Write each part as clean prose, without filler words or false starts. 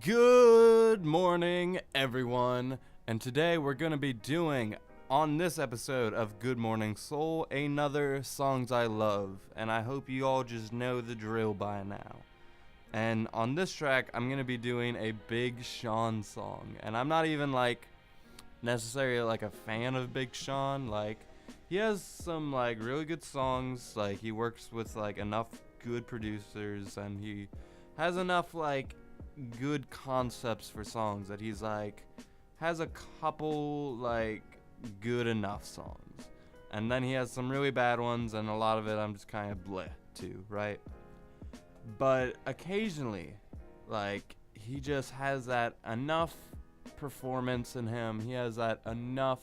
Good morning, everyone. And today we're going to be doing, on this episode of Good Morning Soul, another Songs I Love. And I hope you all just know the drill by now. And on this track, I'm going to be doing a Big Sean song. And I'm not even necessarily a fan of Big Sean. He has some really good songs. He works with enough good producers, and he has enough good concepts for songs that he's has a couple good enough songs, and then he has some really bad ones, and a lot of it I'm just kind of bleh to, right? But occasionally, he just has that enough performance in him. He has that enough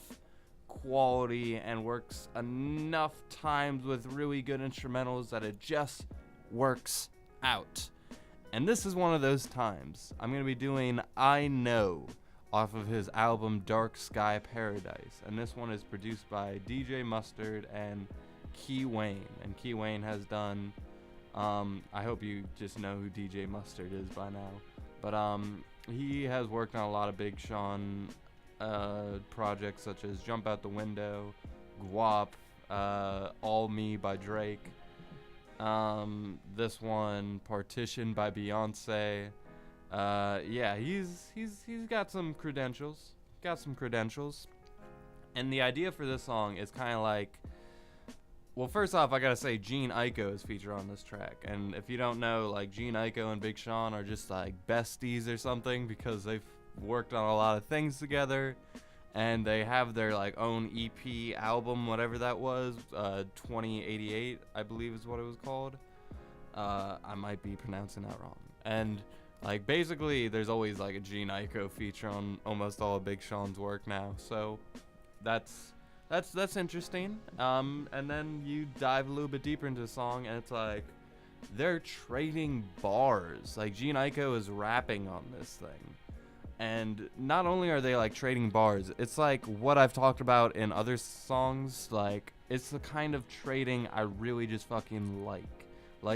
quality and works enough times with really good instrumentals that it just works out. And this is one of those times. I'm going to be doing I Know off of his album Dark Sky Paradise. And this one is produced by DJ Mustard and Key Wayne. And Key Wayne has done, I hope you just know who DJ Mustard is by now. But he has worked on a lot of Big Sean projects such as Jump Out the Window, Guap, All Me by Drake. This one, Partition by Beyonce. He's got some credentials. And the idea for this song is kind of well, first off, I gotta say Gene Aiko is featured on this track. And if you don't know, Gene Aiko and Big Sean are just besties or something, because they've worked on a lot of things together. And they have their own EP album, whatever that was, 2088, I believe is what it was called. I might be pronouncing that wrong. And basically, there's always a Gene Aiko feature on almost all of Big Sean's work now. So that's interesting. And then you dive a little bit deeper into the song, and it's they're trading bars. Gene Aiko is rapping on this thing. And not only are they trading bars, it's what I've talked about in other songs. It's the kind of trading I really just fucking like.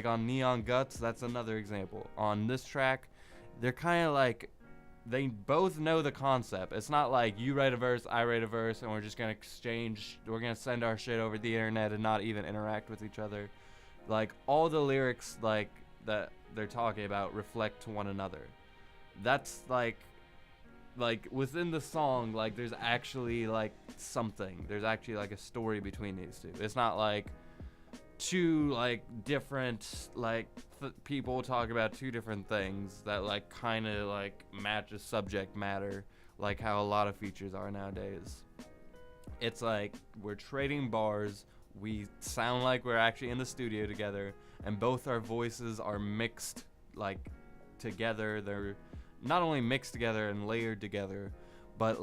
On Neon Guts, that's another example. On this track, they're kind of they both know the concept. It's not you write a verse, I write a verse, and we're just gonna we're gonna send our shit over the internet and not even interact with each other. All the lyrics that they're talking about reflect to one another. That's within the song, there's actually something. There's actually a story between these two. It's not two different people talk about two different things that kind of match a subject matter, how a lot of features are nowadays. It's we're trading bars. We sound like we're actually in the studio together, and both our voices are mixed together. They're not only mixed together and layered together, but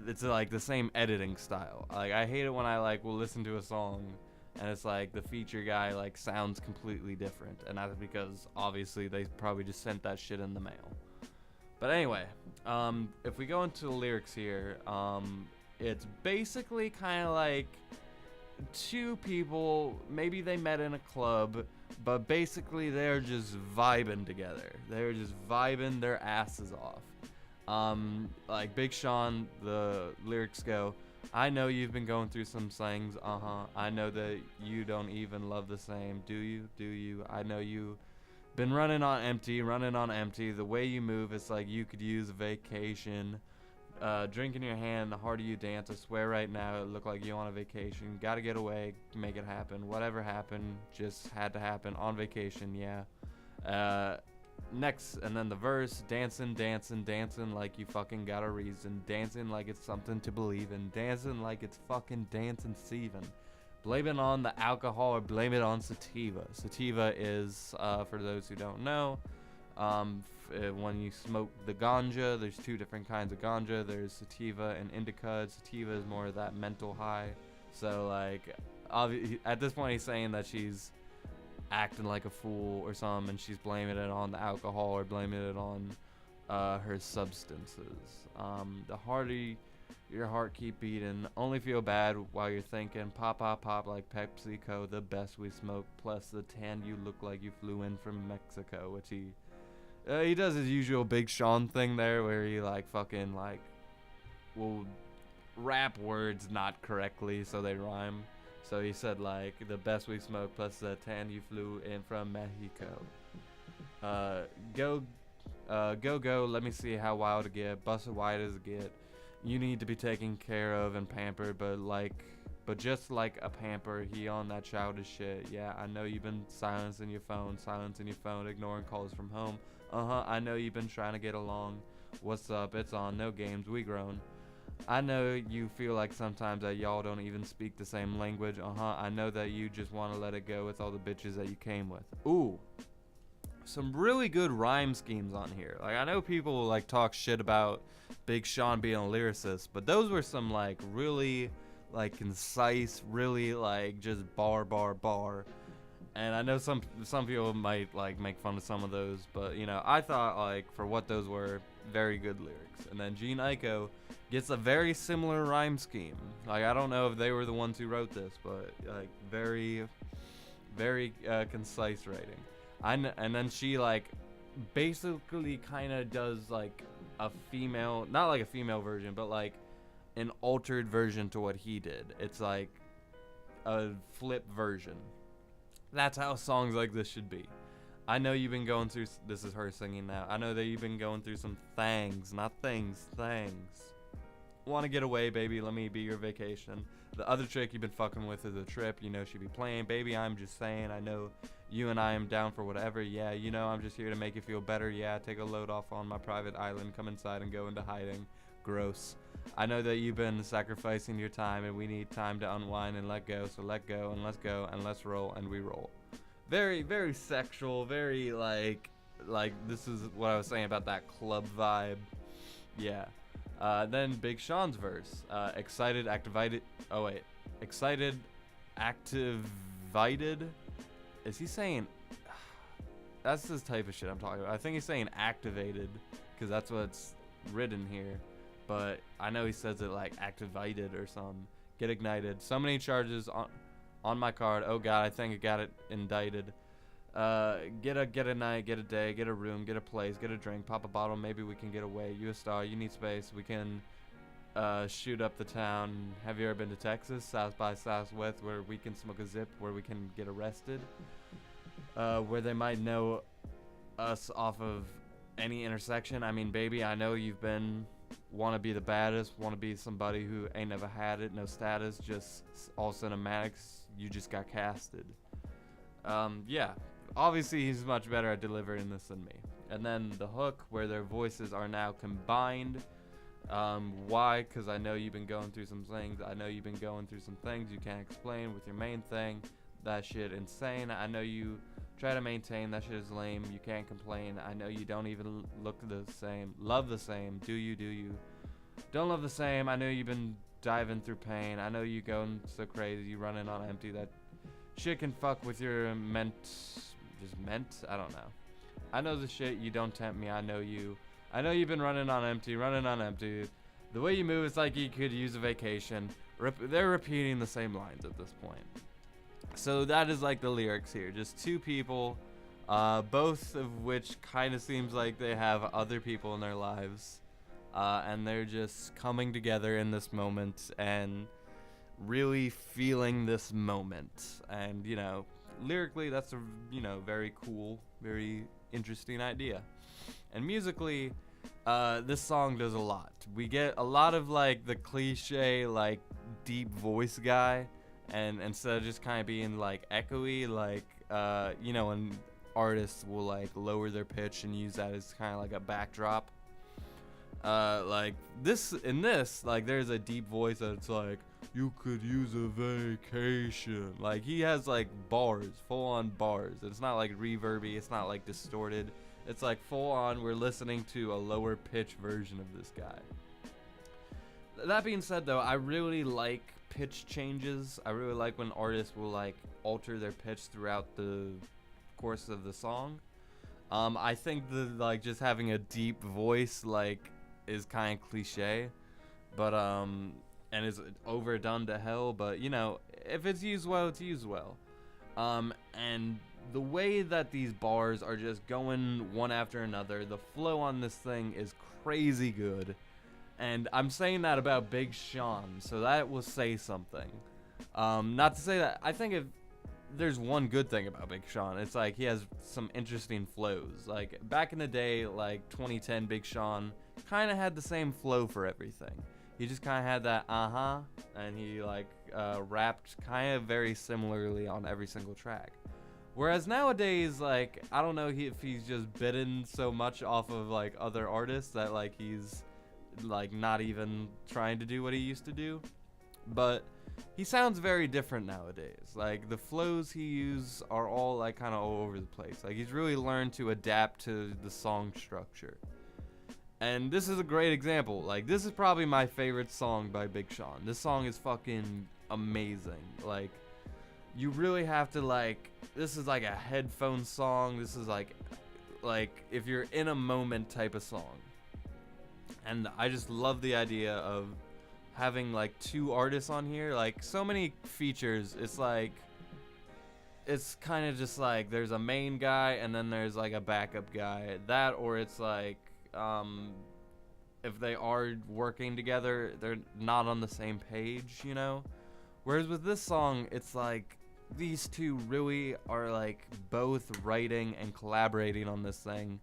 it's the same editing style. I hate it when I will listen to a song and it's the feature guy sounds completely different, and that's because obviously they probably just sent that shit in the mail. But anyway, if we go into the lyrics here, it's basically kind of two people, maybe they met in a club, but basically they're just vibing together. They're just vibing their asses off. Big Sean, the lyrics go, I know you've been going through some things, I know that you don't even love the same, do you? I know you been running on empty. The way you move, it's you could use a vacation. Drink in your hand, the harder you dance, I swear right now it look like you on a vacation. Gotta get away, make it happen. Whatever happened, just had to happen. On vacation, yeah. Next, and then the verse, dancing like you fucking got a reason. Dancing like it's something to believe in. Dancing like it's fucking dancing season. Blame it on the alcohol or blame it on sativa. Sativa is, for those who don't know, when you smoke the ganja, there's two different kinds of ganja. There's sativa and indica. Sativa is more of that mental high. So at this point he's saying that she's acting like a fool or something, and she's blaming it on the alcohol or blaming it on her substances. The harder your heart keep beating, only feel bad while you're thinking, pop like PepsiCo, the best we smoke, plus the tan you look like you flew in from Mexico, which he He does his usual Big Sean thing there, where he like fucking like will rap words not correctly so they rhyme. So he said like the best we smoked plus the tan you flew in from Mexico. Go, go, let me see how wild it get, bust as wide as it get. You need to be taken care of and pampered, but just like a pamper, he on that childish shit. Yeah, I know you've been silencing your phone, ignoring calls from home. I know you've been trying to get along. What's up? It's on, no games, we grown. I know you feel like sometimes that y'all don't even speak the same language. I know that you just want to let it go with all the bitches that you came with. Ooh. Some really good rhyme schemes on here. Like, I know people like talk shit about Big Sean being a lyricist, but those were some like really like concise, really like just bar. And I know some people might like make fun of some of those, but you know, I thought like for what those were, very good lyrics. And then Gene Aiko gets a very similar rhyme scheme. Like, I don't know if they were the ones who wrote this, but like very concise writing. And then she like basically kind of does like a female, not like a female version, but like an altered version to what he did. It's like a flip version. That's how songs like this should be. I know you've been going through, this is her singing now. I know that you've been going through some things, not things, things. Want to get away, baby, let me be your vacation. The other chick you've been fucking with is a trip, you know she be playing. Baby, I'm just saying, I know you and I am down for whatever. Yeah, you know I'm just here to make you feel better. Yeah, take a load off on my private island. Come inside and go into hiding. Gross. I know that you've been sacrificing your time and we need time to unwind and let go. So let go and let's go and let's roll, and we roll. Very sexual, very like this is what I was saying about that club vibe. Yeah. Then Big Sean's verse. Excited, activated. Oh wait. Excited, activated. Is he saying? That's the type of shit I'm talking about. I think he's saying activated because that's what's written here. But I know he says it like activated or something. Get ignited. So many charges on my card. Oh god, I think I got it indicted. Get a night, get a day, get a room, get a place, get a drink, pop a bottle, maybe we can get away. You a star, you need space, we can shoot up the town. Have you ever been to Texas? South by Southwest, where we can smoke a zip, where we can get arrested, where they might know us off of any intersection. I mean, baby, I know you've been want to be the baddest, want to be somebody who ain't never had it, no status, just all cinematics. You just got casted. Yeah, obviously he's much better at delivering this than me. And then the hook, where their voices are now combined. Why? Because I know you've been going through some things. I know you've been going through some things you can't explain with your main thing. That shit insane. I know you try to maintain. That shit is lame. You can't complain. I know you don't even look the same. Love the same. Do you? Don't love the same. I know you've been diving through pain. I know you going so crazy. You running on empty. That shit can fuck with your I don't know. I know the shit. You don't tempt me. I know you. I know you've been running on empty. The way you move, it's like you could use a vacation. They're repeating the same lines at this point. So that is like the lyrics here. Just two people, both of which kind of seems like they have other people in their lives. And they're just coming together in this moment and really feeling this moment. And, you know, lyrically, that's a, you know, very cool, very interesting idea. And musically, this song does a lot. We get a lot of like the cliche like deep voice guy, and instead of just kind of being like echoey, like you know, when artists will like lower their pitch and use that as kind of like a backdrop. Like this in this, like there's a deep voice that's like, you could use a vacation. Like he has like bars, full on bars. It's not like reverby, it's not like distorted. It's like full on, we're listening to a lower pitch version of this guy. That being said though, I really like pitch changes. I really like when artists will like alter their pitch throughout the course of the song. I think the like just having a deep voice like is kind of cliche, but and is overdone to hell, but you know, if it's used well, it's used well. And the way that these bars are just going one after another, the flow on this thing is crazy good. And I'm saying that about Big Sean, so that will say something. Not to say that I think if there's one good thing about Big Sean, it's like he has some interesting flows. Like back in the day, like 2010, Big Sean kind of had the same flow for everything. He just kind of had that and he like rapped kind of very similarly on every single track. Whereas nowadays, like I don't know if he's just bitten so much off of like other artists that like he's like not even trying to do what he used to do, but he sounds very different nowadays. Like the flows he uses are all like kind of all over the place. Like he's really learned to adapt to the song structure. And this is a great example. Like this is probably my favorite song by Big Sean. This song is fucking amazing. Like you really have to like, this is like a headphone song. This is like if you're in a moment type of song. And I just love the idea of having like two artists on here. Like so many features, it's like it's kind of just like there's a main guy and then there's like a backup guy. That, or it's like if they are working together, they're not on the same page, you know? Whereas with this song, it's like these two really are like both writing and collaborating on this thing.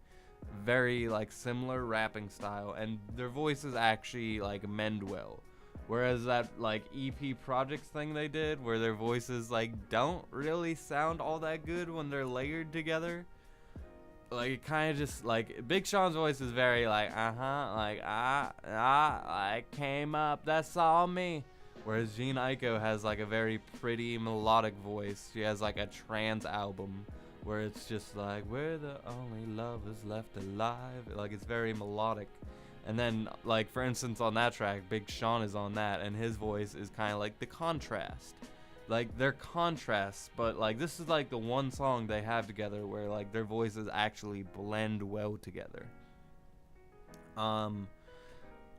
Very like similar rapping style, and their voices actually like mend well. Whereas that like EP projects thing they did, where their voices like don't really sound all that good when they're layered together. Like it kind of just like Big Sean's voice is very like like I came up, that's all me. Whereas Jean Aiko has like a very pretty melodic voice. She has like a trance album where it's just like we're the only lovers left alive. Like it's very melodic. And then like for instance on that track, Big Sean is on that and his voice is kind of like the contrast. Like they're contrasts, but like this is like the one song they have together where like their voices actually blend well together.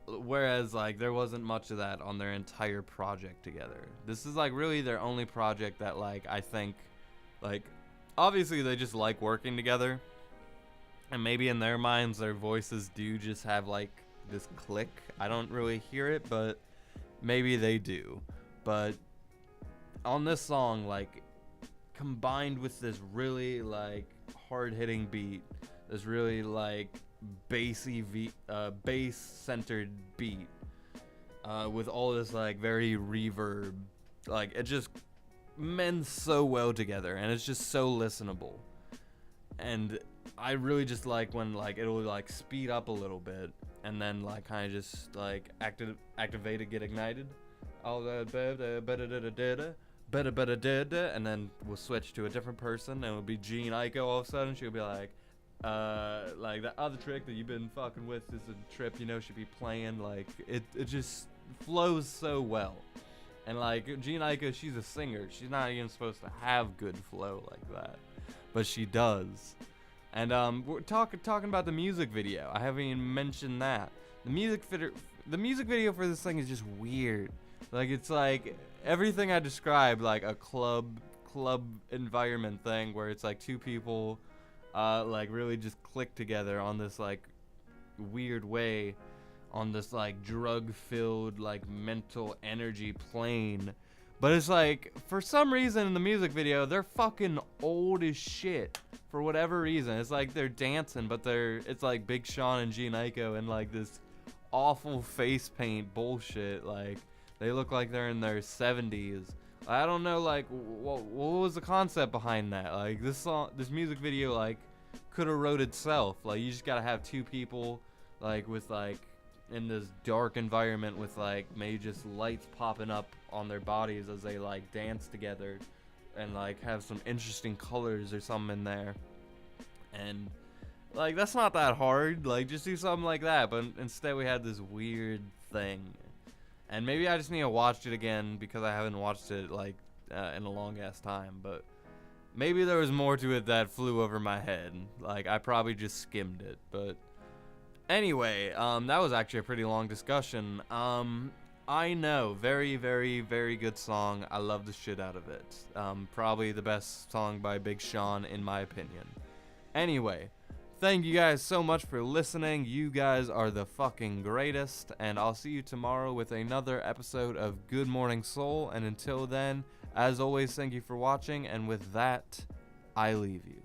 Whereas like there wasn't much of that on their entire project together. This is like really their only project that like I think like obviously they just like working together, and maybe in their minds their voices do just have like this click. I don't really hear it, but maybe they do. But on this song, like combined with this really like hard-hitting beat, this really like bassy bass-centered beat, with all this like very reverb, like it just mends so well together, and it's just so listenable. And I really just like when like it'll like speed up a little bit and then like kind of just like activate it, get ignited, all that and then we'll switch to a different person, and it'll be Jean Aiko. All of a sudden she'll be like that other trick that you've been fucking with is a trip, you know, should be playing. Like it just flows so well. And like Jean Aiko, she's a singer. She's not even supposed to have good flow like that, but she does. And we're talking about the music video. I haven't even mentioned that. The music video for this thing is just weird. Like it's like everything I described, like a club environment thing where it's like two people like really just click together on this like weird way, on this like drug-filled like mental energy plane. But it's like for some reason in the music video they're fucking old as shit for whatever reason. It's like they're dancing, but it's like Big Sean and Jean Aiko and like this awful face paint bullshit. Like they look like they're in their 70s. I don't know, like what was the concept behind that? Like this music video like could have wrote itself. Like you just gotta have two people like with like in this dark environment with like maybe just lights popping up on their bodies as they like dance together, and like have some interesting colors or something in there. And like that's not that hard. Like just do something like that. But instead we had this weird thing. And maybe I just need to watch it again because I haven't watched it like in a long ass time. But maybe there was more to it that flew over my head. Like I probably just skimmed it. But anyway, that was actually a pretty long discussion. I know. Very, very, very good song. I love the shit out of it. Probably the best song by Big Sean, in my opinion. Anyway, thank you guys so much for listening. You guys are the fucking greatest. And I'll see you tomorrow with another episode of Good Morning Soul. And until then, as always, thank you for watching. And with that, I leave you.